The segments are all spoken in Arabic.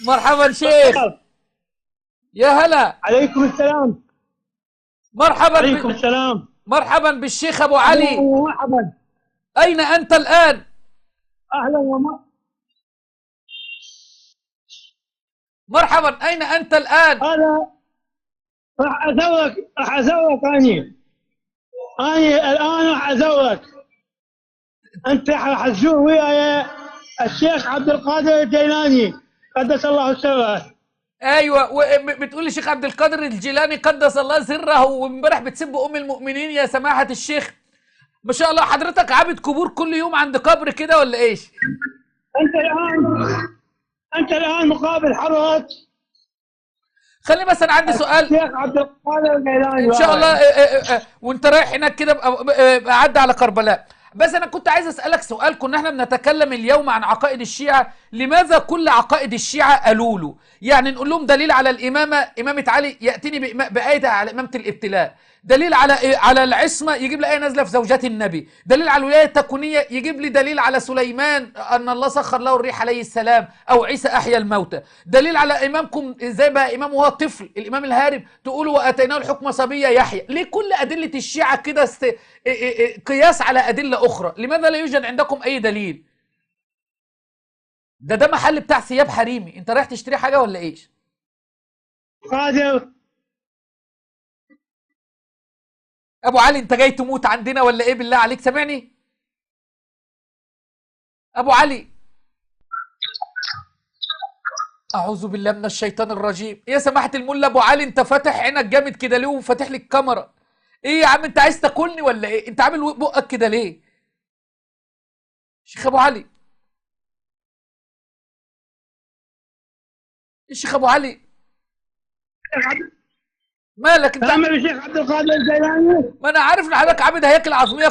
مرحبا شيخ. يا هلا. عليكم السلام. مرحبا عليكم السلام. مرحبا بالشيخ ابو اهلا علي. ومرحبا. اين انت الان؟ اهلا ومرحبا. مرحبا، اين انت الان؟ هذا راح ازورك اني الان راح ازورك. انت راح تزور وياي الشيخ عبد القادر الجيلاني قدس الله سره. ايوه، بتقول لي شيخ عبد القادر الجيلاني قدس الله سره، وامبارح بتسب ام المؤمنين يا سماحه الشيخ. ما شاء الله، حضرتك عابد قبور كل يوم عند قبر كده ولا ايش؟ انت الان مقابل حضرة خلي مثلا عندي سؤال. الشيخ عبد القادر الجيلاني ان شاء الله. وانت رايح هناك كده اعدي على كربلاء. بس انا كنت عايز اسالك سؤال. كنا احنا بنتكلم اليوم عن عقائد الشيعه. لماذا كل عقائد الشيعه قالوا له؟ يعني نقول لهم دليل على الامامه، امامه علي، ياتيني بايه على امامه الابتلاء. دليل على العصمه، يجيب لي ايه نازله في زوجات النبي. دليل على الولايه التكوينيه، يجيب لي دليل على سليمان ان الله سخر له الريح عليه السلام، او عيسى احيا الموتى. دليل على امامكم ازاي بقى امام وهو طفل، الامام الهارب، تقولوا واتيناه الحكم صبيا يحيى. ليه كل ادله الشيعه كده قياس على ادله اخرى؟ لماذا لا يوجد عندكم اي دليل؟ ده محل بتاع ثياب حريمي، انت رايح تشتري حاجه ولا ايش؟ قادر. ابو علي، انت جاي تموت عندنا ولا ايه؟ بالله عليك سامعني ابو علي. اعوذ بالله من الشيطان الرجيم. يا سماحه الملا ابو علي، انت فاتح عينك جامد كده ليه وفاتح لي الكاميرا؟ ايه يا عم، انت عايز تاكلني ولا ايه؟ انت عامل بقك كده ليه شيخ ابو علي؟ الشيخ ابو علي مالك انت؟ تعمل الشيخ عبد القادر الجيلاني. ما انا عارف ان حضرتك عابد هياكل عظميه،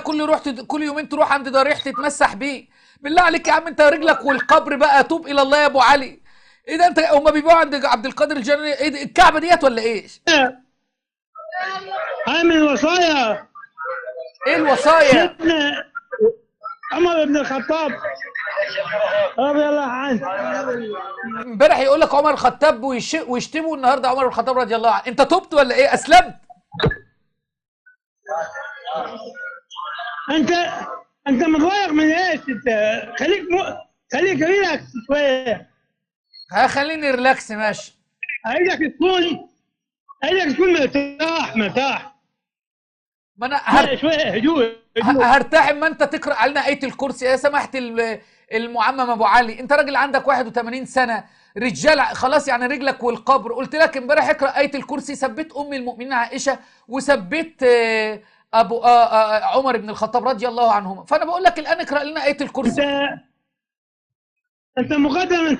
كل يومين تروح عند ضريح تتمسح بيه. بالله عليك يا عم، انت رجلك والقبر بقى، توب الى الله يا ابو علي. ايه ده؟ انت هما بيبيعوا عند عبد القادر الجيلاني ايه ده؟ الكعبه ديت ولا ايش؟ هاي من الوصايا ايه الوصايا؟ سيدنا عمر بن الخطاب رضي الله عنه. امبارح يقول لك عمر الخطاب ويشتموا النهارده عمر الخطاب رضي الله عنه. انت تبت ولا ايه؟ اسلمت؟ انت انت متضايق من ايش؟ انت خليك ريلاكس شويه. خليني ريلاكس ماشي. عايزك تكون مرتاح. ما انا شويه هدوء. هرتاح اما انت تقرا علينا ايه الكرسي يا سماحه المعمم ابو علي. انت راجل عندك 81 سنه، رجال خلاص يعني، رجلك والقبر. قلت لك امبارح اقرا ايه الكرسي، ثبت ام المؤمنين عائشه وثبت ابو عمر بن الخطاب رضي الله عنهما. فانا بقول لك الان اقرا لنا ايه الكرسي. انت مقدما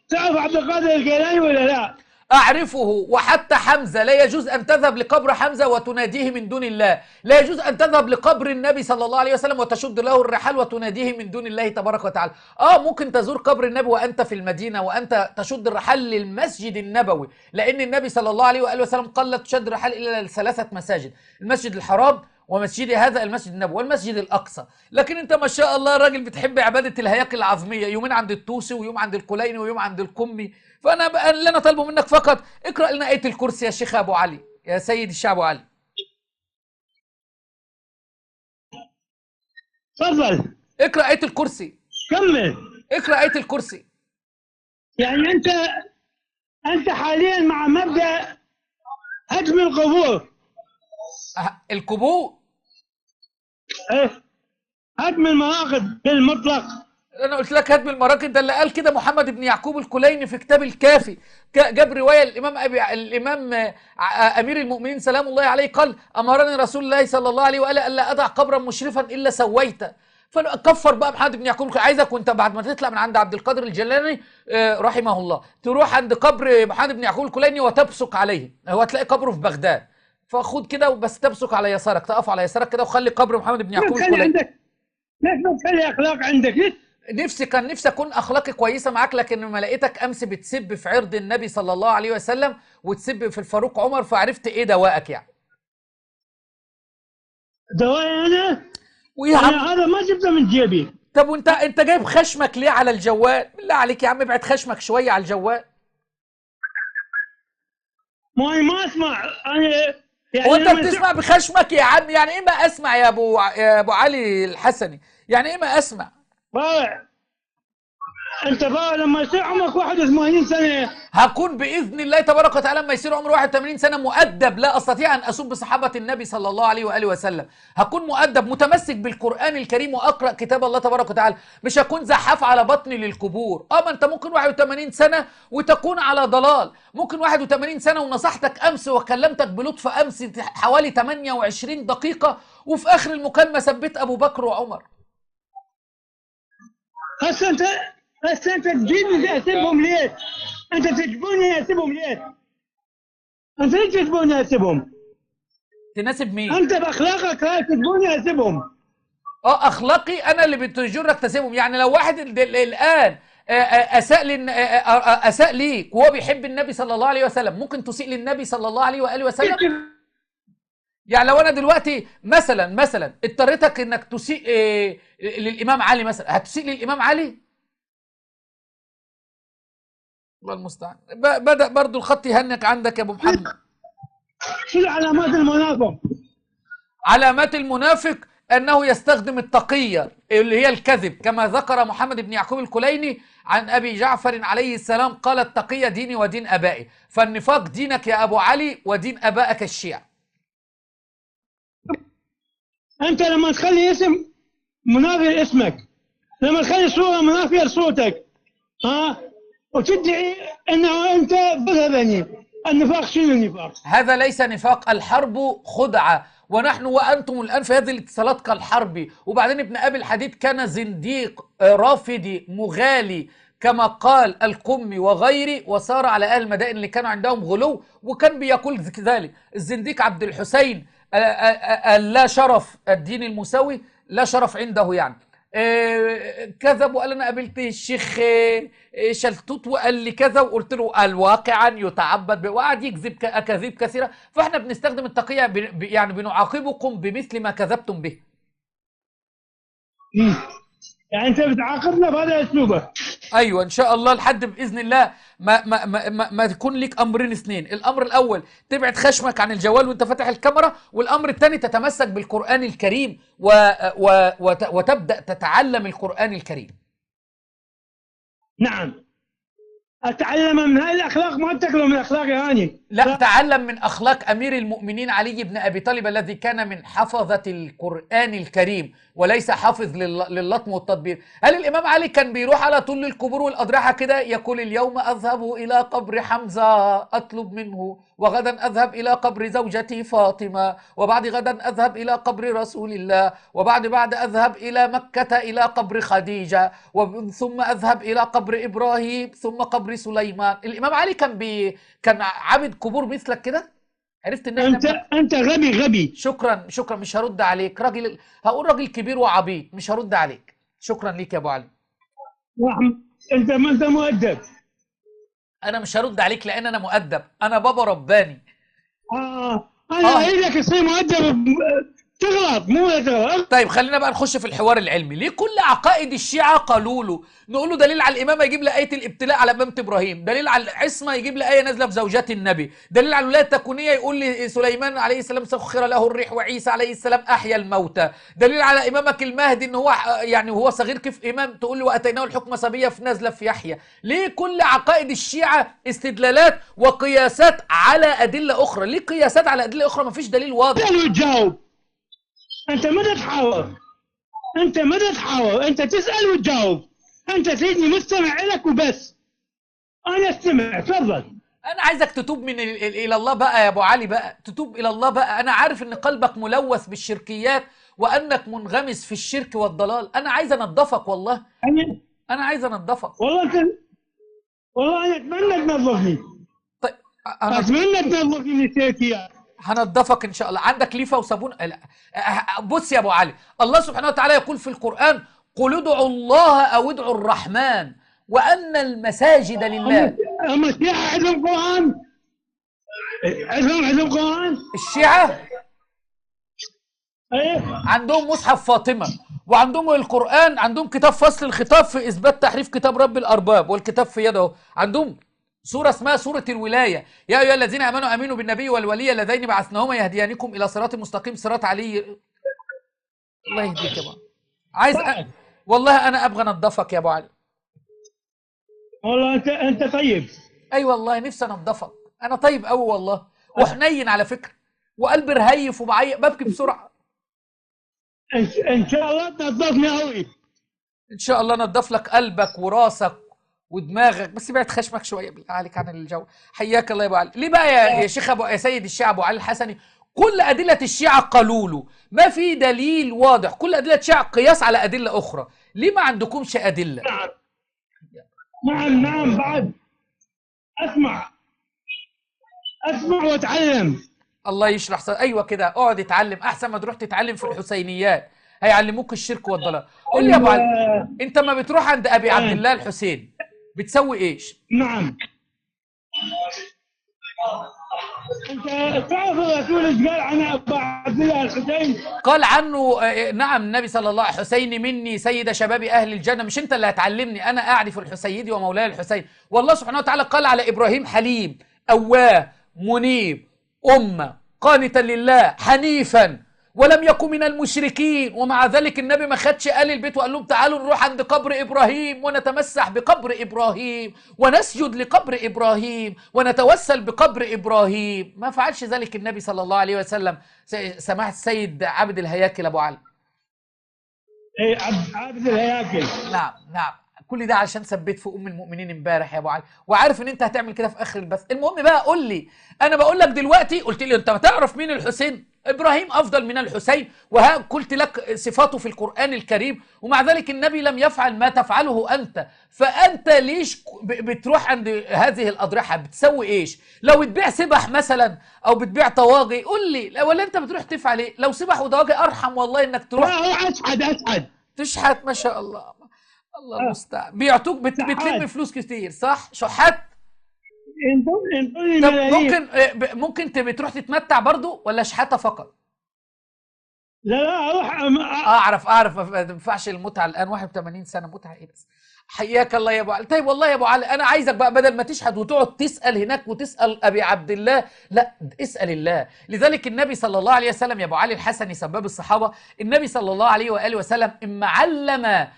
تعرف عبد القادر الجيلاني ولا لا؟ أعرفه، وحتى حمزة لا يجوز أن تذهب لقبر حمزة وتناديه من دون الله. لا يجوز أن تذهب لقبر النبي صلى الله عليه وسلم وتشد له الرحال وتناديه من دون الله تبارك وتعالى. ممكن تزور قبر النبي وأنت في المدينة، وأنت تشد الرحال للمسجد النبوي، لأن النبي صلى الله عليه وآله وسلم قال لا تشد الرحال إلا لثلاثة مساجد: المسجد الحرام، ومسجد هذا المسجد النبوي، والمسجد الأقصى. لكن أنت ما شاء الله راجل بتحب عبادة الهياكل العظمية، يومين عند الطوسي ويوم عند الكليني ويوم عند القمي. فانا بقى اللي انا طالبه منك فقط اقرا لنا ايه الكرسي يا شيخ ابو علي، يا سيد الشعب ابو علي. تفضل اقرا ايه الكرسي. كمل. اقرا ايه الكرسي. يعني انت حاليا مع مبدأ هدم القبور. القبور؟ ايه، هدم المراقد بالمطلق. انا قلت لك هدم المراكد، ده اللي قال كده محمد بن يعقوب الكليني في كتاب الكافي. جاب روايه الامام امير المؤمنين سلام الله عليه قال: امرني رسول الله صلى الله عليه واله الا ادع قبرا مشرفا الا سويته. فكفر بقى محمد بن يعقوب. عايزك وانت بعد ما تطلع من عند عبد القادر الجيلاني رحمه الله، تروح عند قبر محمد بن يعقوب الكليني وتبصق عليه. هو هتلاقي قبره في بغداد، فخد كده بس تبصق على يسارك، تقف على يسارك كده وخلي قبر محمد بن يعقوب الكليني. ليش ما تخلي اخلاق عندك؟ كان نفسي اكون اخلاقي كويسه معاك، لكن لما لقيتك امس بتسب في عرض النبي صلى الله عليه وسلم وتسب في الفاروق عمر، فعرفت ايه دواءك يعني. دواء انا؟ ويا عم هذا ما جبته من جيبي. طب وانت جايب خشمك ليه على الجوال؟ بالله عليك يا عم ابعد خشمك شويه على الجوال. ما اسمع انا. يعني هو انت لما بتسمع بخشمك يا عم؟ يعني ايه ما اسمع يا ابو علي الحسني؟ يعني ايه ما اسمع؟ باوع، انت باوع لما يصير عمرك 81 سنه. هكون باذن الله تبارك وتعالى لما يصير عمري 81 سنه مؤدب، لا استطيع ان اسب صحابه النبي صلى الله عليه واله وسلم. هكون مؤدب متمسك بالقران الكريم واقرا كتاب الله تبارك وتعالى، مش هكون زحاف على بطني للقبور. ما انت ممكن 81 سنه وتكون على ضلال، ممكن 81 سنه ونصحتك امس وكلمتك بلطف امس حوالي 28 دقيقه، وفي اخر المكالمه سبيت ابو بكر وعمر. هسه انت تجيبني اسيبهم ليه؟ انت تجبرني اسيبهم ليه؟ انت ليش تجبرني اسيبهم؟ تناسب مين؟ انت باخلاقك هاي تجبرني اسيبهم. اخلاقي انا اللي بتجرك تسيبهم؟ يعني لو واحد الان اساء ليك وهو بيحب النبي صلى الله عليه وسلم، ممكن تسيء للنبي صلى الله عليه واله وسلم؟ يعني لو انا دلوقتي مثلا اضطريتك انك تسيء للامام علي مثلا، هتسيء للامام علي؟ الله المستعان. بدأ برضو الخط يهنك عندك يا ابو محمد. شو علامات المنافق؟ علامات المنافق أنه يستخدم التقية اللي هي الكذب، كما ذكر محمد بن يعقوب الكليني عن أبي جعفر عليه السلام قال: التقية ديني ودين أبائي. فالنفاق دينك يا أبو علي ودين أبائك الشيعة. أنت لما تخلي اسم منافي لاسمك، لما تخلي صورة منافية لصورتك، وتدعي أنه أنت مذهبني، النفاق شنو النفاق؟ هذا ليس نفاق، الحرب خدعة، ونحن وأنتم الآن في هذه الاتصالات كالحرب. وبعدين ابن أبي الحديد كان زنديق رافضي مغالي كما قال القمي وغيري، وصار على أهل المدائن اللي كانوا عندهم غلو، وكان بيقول ذلك الزنديق عبد الحسين لا شرف الدين المساوي، لا شرف عنده يعني. كذب وقال انا قابلت الشيخ شلتوت وقال لي كذا، وقلت له قال واقعا يتعبد وقعد يكذب اكاذيب كثيره. فاحنا بنستخدم التقيه يعني بنعاقبكم بمثل ما كذبتم به. يعني انت بتعاقبنا بهذا اسلوبك؟ ايوه ان شاء الله، لحد باذن الله ما يكون لك امرين اثنين. الامر الاول تبعد خشمك عن الجوال وانت فاتح الكاميرا، والامر الثاني تتمسك بالقران الكريم وتبدا تتعلم القران الكريم. نعم، اتعلم من هاي الاخلاق، ما تاكلوا من اخلاقي هاني. لا، تعلم من اخلاق امير المؤمنين علي بن ابي طالب الذي كان من حفظه القران الكريم وليس حافظ لللطم والتطبير. هل الامام علي كان بيروح على طول للقبور والاضرحه كده يقول اليوم اذهب الى قبر حمزه اطلب منه، وغدا اذهب الى قبر زوجتي فاطمه، وبعد غدا اذهب الى قبر رسول الله، وبعد اذهب الى مكه الى قبر خديجه، ثم اذهب الى قبر ابراهيم، ثم قبر سليمان؟ الامام علي كان عابد قبور مثلك كده؟ عرفت ان انت غبي. شكرا مش هرد عليك، هقول راجل كبير وعبيط، مش هرد عليك. شكرا ليك يا ابو علي. انت مؤدب. انا مش هرد عليك لان انا مؤدب، انا بابا رباني. انا اريدك تصير مؤدب، تغلط مو تغلط. طيب خلينا بقى نخش في الحوار العلمي. ليه كل عقائد الشيعة قالوا له؟ نقول له دليل على الإمامة يجيب لي آية الابتلاء على إمامة إبراهيم، دليل على العصمة يجيب لي آية نازلة في زوجات النبي، دليل على الولاية التكوينية يقول لي سليمان عليه السلام سخر له الريح، وعيسى عليه السلام أحيا الموتى، دليل على إمامك المهدي إن هو يعني وهو صغير كيف إمام تقول له وأتيناه الحكم صبية في نازلة في يحيى. ليه كل عقائد الشيعة استدلالات وقياسات على أدلة أخرى؟ ليه قياسات على أدلة أخرى؟ مفيش دليل واضح. تجاوب. انت ماذا تحاور؟ انت تسال وتجاوب. انت تريدني مستمع لك وبس. انا استمع، تفضل. انا عايزك تتوب الى الله بقى يا ابو علي، بقى تتوب الى الله بقى. انا عارف ان قلبك ملوث بالشركيات وانك منغمس في الشرك والضلال. انا عايز انضفك والله. انا عايز انضفك والله انا اتمنى تنظفني. طيب اتمنى تنظفني من الشركيات. هنضفك ان شاء الله. عندك ليفه وصابون؟ لا. بص يا ابو علي، الله سبحانه وتعالى يقول في القران: قل ادعوا الله او ادعوا الرحمن وان المساجد لله. اما الشيعة عندهم قران؟ عندهم قران؟ الشيعة ايه عندهم مصحف فاطمه، وعندهم القران، عندهم كتاب فصل الخطاب في اثبات تحريف كتاب رب الارباب، والكتاب في يده. عندهم سوره اسمها سوره الولايه، يا ايها الذين امنوا امنوا بالنبي والولي اللذين بعثناهما يهديانكم الى صراط مستقيم صراط علي. الله يهديك يا ابو علي. عايز والله انا ابغى انضفك يا ابو علي. والله انت طيب. اي والله نفسي انضفك، انا طيب قوي والله، وحنين على فكره، وقلبي رهيف وبعيط ببكي بسرعه. ان شاء الله تنظفني قوي. ان شاء الله نضف لك قلبك وراسك ودماغك، بس بعد خشمك شويه بالله عليك عن الجو. حياك الله يا ابو علي. ليه بقى يا شيخ يا سيد الشيعة ابو علي الحسني كل ادله الشيعة قالوا له ما في دليل واضح، كل ادله الشيعة قياس على ادله اخرى، ليه ما عندكمش ادله؟ نعم بعد اسمع واتعلم. الله يشرح صدرك. ايوه كده، اقعد اتعلم احسن ما تروح تتعلم في الحسينيات، هيعلموك الشرك والضلال. قول لي يا ابو علي، انت ما بتروح عند ابي عبد الله الحسين بتسوي ايش؟ نعم. انت تعرف الرسول ايش قال عن ابو عبد الله الحسين؟ قال عنه نعم النبي صلى الله عليه وسلم: حسين مني سيد شباب اهل الجنه. مش انت اللي هتعلمني، انا اعرف الحسيدي ومولاي الحسين. والله سبحانه وتعالى قال على ابراهيم: حليم اواه منيب امه قانتا لله حنيفا ولم يكن من المشركين. ومع ذلك النبي ما خدش آل البيت وقال لهم تعالوا نروح عند قبر إبراهيم ونتمسح بقبر إبراهيم ونسجد لقبر إبراهيم ونتوسل بقبر إبراهيم. ما فعلش ذلك النبي صلى الله عليه وسلم. سماحة السيد عابد الهياكل أبو علي. ايه عابد الهياكل. نعم نعم، كل ده عشان ثبت في ام المؤمنين امبارح يا ابو علي، وعارف ان انت هتعمل كده في اخر البث. المهم بقى قول لي، انا بقول لك دلوقتي، قلت لي انت ما تعرف مين الحسين؟ ابراهيم افضل من الحسين، وها قلت لك صفاته في القران الكريم، ومع ذلك النبي لم يفعل ما تفعله انت. فانت ليش بتروح عند هذه الاضرحه؟ بتسوي ايش؟ لو بتبيع سبح مثلا او بتبيع طواجي قول لي، ولا انت بتروح تفعل ايه؟ لو سبح وطواجي ارحم والله انك تروح اسعد تشحت. ما شاء الله، الله المستعان. بيعطوك بتلم فلوس كتير صح؟ شحات. طب ممكن بتروح تتمتع برضو ولا شحاته فقط؟ لا اروح اعرف ما ينفعش المتعه الان، 81 سنه متعه ايه بس. حياك الله يا ابو علي. طيب والله يا ابو علي انا عايزك بقى بدل ما تشحت وتقعد تسال هناك وتسال ابي عبد الله، لا اسال الله. لذلك النبي صلى الله عليه وسلم يا ابو علي الحسني سباب الصحابه، النبي صلى الله عليه واله وسلم اما علم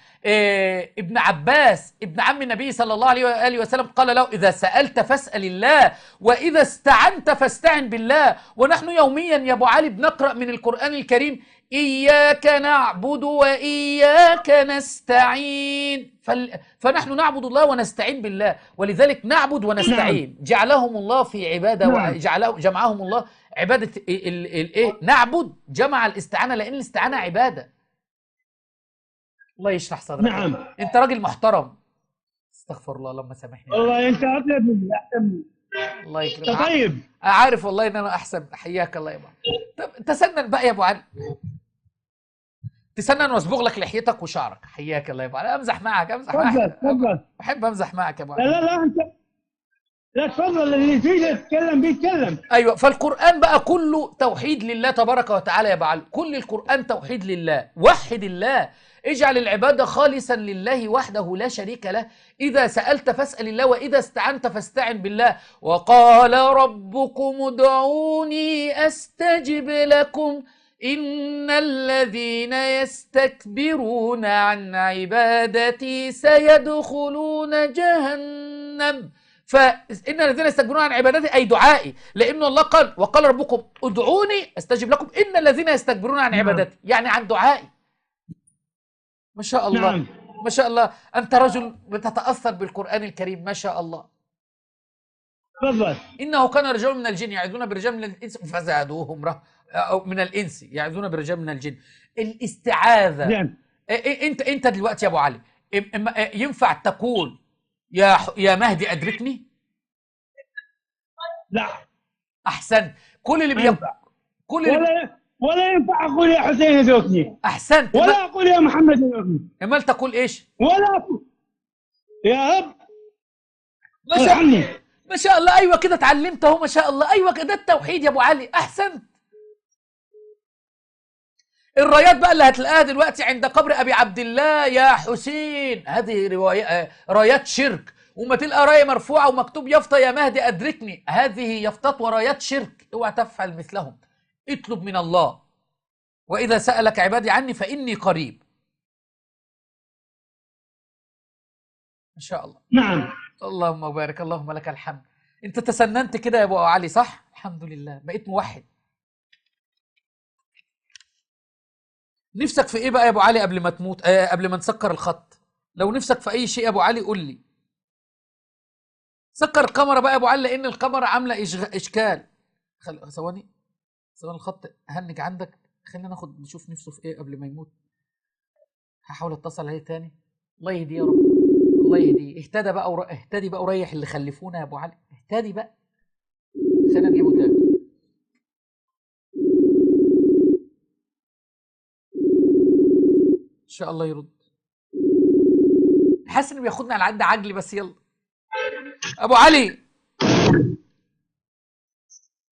ابن عباس ابن عم النبي صلى الله عليه واله وسلم قال له: اذا سالت فاسال الله واذا استعنت فاستعن بالله. ونحن يوميا يا ابو علي بنقرا من القران الكريم: إياك نعبد وإياك نستعين. فنحن نعبد الله ونستعين بالله، ولذلك نعبد ونستعين. جعلهم الله في عبادة، جمعهم الله عبادة الايه؟ نعبد جمع الاستعانة، لأن الاستعانة عبادة. الله يشرح صدرك. نعم. أنت راجل محترم. استغفر الله، اللهم سامحني. والله أنت أطيب مني، أحسن مني. الله يكرمك. طيب. عارف والله ان انا احسن. حياك الله يا ابو علي. طب تسنن بقى يا ابو علي، تسنن واصبغ لك لحيتك وشعرك. حياك الله يا ابو علي. امزح معك تفضل. بحب امزح معك يا ابو علي. لا انت لا تفضل، اللي فيه يتكلم بيتكلم. ايوه، فالقران بقى كله توحيد لله تبارك وتعالى يا ابو علي. كل القران توحيد لله. وحد الله، اجعل العبادة خالصا لله وحده لا شريك له. إذا سألت فاسأل الله وإذا استعنت فاستعن بالله. وقال ربكم ادعوني أستجب لكم إن الذين يستكبرون عن عبادتي سيدخلون جهنم. فإن الذين يستكبرون عن عبادتي أي دعائي، لأن الله قال: وقال ربكم ادعوني أستجب لكم إن الذين يستكبرون عن عبادتي، يعني عن دعائي. ما شاء الله. نعم. ما شاء الله، أنت رجل بتتأثر بالقرآن الكريم ما شاء الله. تفضل. إنه كان رجال من الجن يعوذون برجال من الإنس فزادوهم أو من الإنس يعوذون برجال من الجن. الاستعاذة. جن. أنت دلوقتي يا أبو علي ينفع تقول يا مهدي أدركني؟ لا. أحسن. كل اللي ولا ينفع اقول يا حسين ادركني. احسنت. ولا اقول يا محمد ادركني. امال تقول ايش؟ ولا اقول يا رب. ما شاء الله. ايوه كده اتعلمت اهو. ما شاء الله. ايوه كده التوحيد يا ابو علي. احسنت. الرايات بقى اللي هتلاقيها دلوقتي عند قبر ابي عبد الله يا حسين، هذه رايات شرك. وما تلقى رايه مرفوعه ومكتوب يافطه يا مهدي ادركني، هذه يافطات ورايات شرك، اوعى تفعل مثلهم. اطلب من الله، واذا سالك عبادي عني فاني قريب. ان شاء الله. نعم. اللهم بارك، اللهم لك الحمد. انت تسننت كده يا ابو علي صح؟ الحمد لله بقيت موحد. نفسك في ايه بقى يا ابو علي قبل ما تموت؟ قبل ما نسكر الخط، لو نفسك في اي شيء يا ابو علي قول لي. سكر الكاميرا بقى يا ابو علي، لان الكاميرا عامله اشكال. ثواني الخط هنج عندك، خلينا ناخد نشوف نفسه في ايه قبل ما يموت. هحاول اتصل عليه تاني. الله يهديه يا رب، الله يهديه. اهتدى بقى اهتدي بقى وريح اللي خلفونا يا ابو علي، اهتدي بقى. خلينا نجيبه تاني. ان شاء الله يرد. حاسس انه بياخدنا على قد عجلي، بس يلا. ابو علي،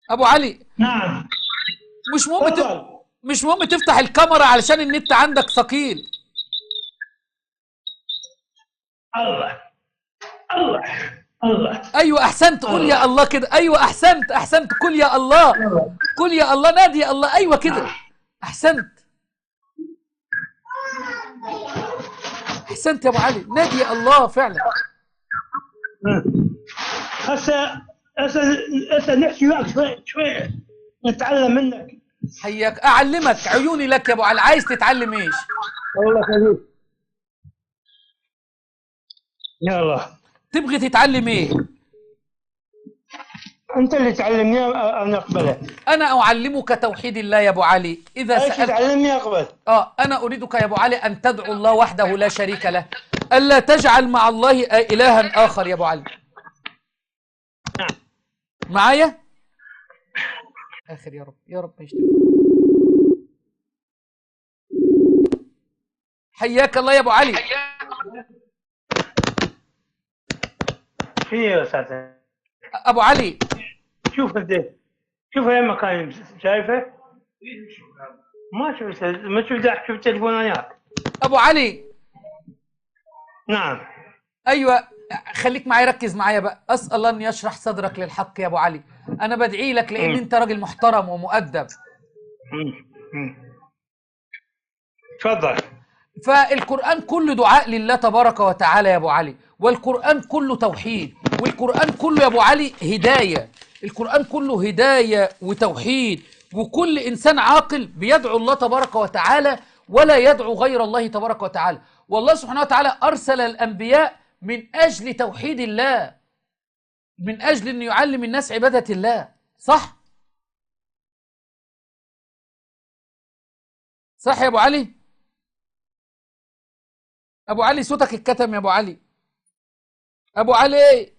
ابو علي. نعم. مش مهم تفتح الكاميرا علشان النت عندك ثقيل. الله الله الله. ايوه احسنت، قول يا الله كده. ايوه احسنت، قل يا الله، قل يا الله، نادي يا الله. ايوه كده، احسنت يا ابو علي، نادي يا الله فعلا. هسه نحكي وياك شوي نتعلم منك. حياك، اعلمك، عيوني لك يا ابو علي. عايز تتعلم ايش؟ والله خليك. يلا تبغي تتعلم ايه؟ انت اللي تعلمني انا اقبله. انا اعلمك توحيد الله يا ابو علي. اذا سألت تعلمني اقبل. انا اريدك يا ابو علي ان تدعو الله وحده لا شريك له، الا تجعل مع الله الها اخر يا ابو علي. نعم. معايا؟ اخر يا رب، يا رب يشتغل. حياك الله يا ابو علي. في يا استاذ ابو علي، شوف الدين، شوف اي مكان شايفه؟ ما شفت، ما شفت تليفون وياك. ابو علي. نعم. ايوه خليك معايا، ركز معايا بقى. اسال الله ان يشرح صدرك للحق يا ابو علي. انا بدعي لك لان انت راجل محترم ومؤدب. تفضل. فالقرآن كله دعاء لله تبارك وتعالى يا ابو علي، والقرآن كله توحيد، والقرآن كله يا ابو علي هداية. القرآن كله هداية وتوحيد، وكل انسان عاقل بيدعو الله تبارك وتعالى ولا يدعو غير الله تبارك وتعالى. والله سبحانه وتعالى ارسل الانبياء من اجل توحيد الله، من اجل انه يعلم الناس عبادة الله. صح؟ صح يا ابو علي؟ ابو علي صوتك اتكتم يا ابو علي. ابو علي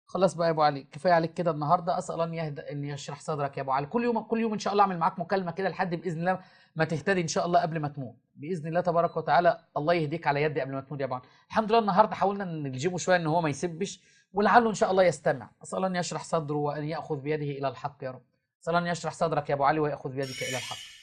خلاص بقى يا ابو علي، كفايه عليك كده النهارده. اسال ان يهدى، ان يشرح صدرك يا ابو علي. كل يوم ان شاء الله اعمل معاك مكالمه كده لحد باذن الله ما تهتدي ان شاء الله قبل ما تموت باذن الله تبارك وتعالى. الله يهديك على يدي قبل ما تموت يا ابو علي. الحمد لله النهارده حاولنا نلجمه شويه ان هو ما يسبش، ولعله ان شاء الله يستمع. اسال ان يشرح صدره وان ياخذ بيده الى الحق يا رب. اسال ان يشرح صدرك يا ابو علي وياخذ بيدك الى الحق.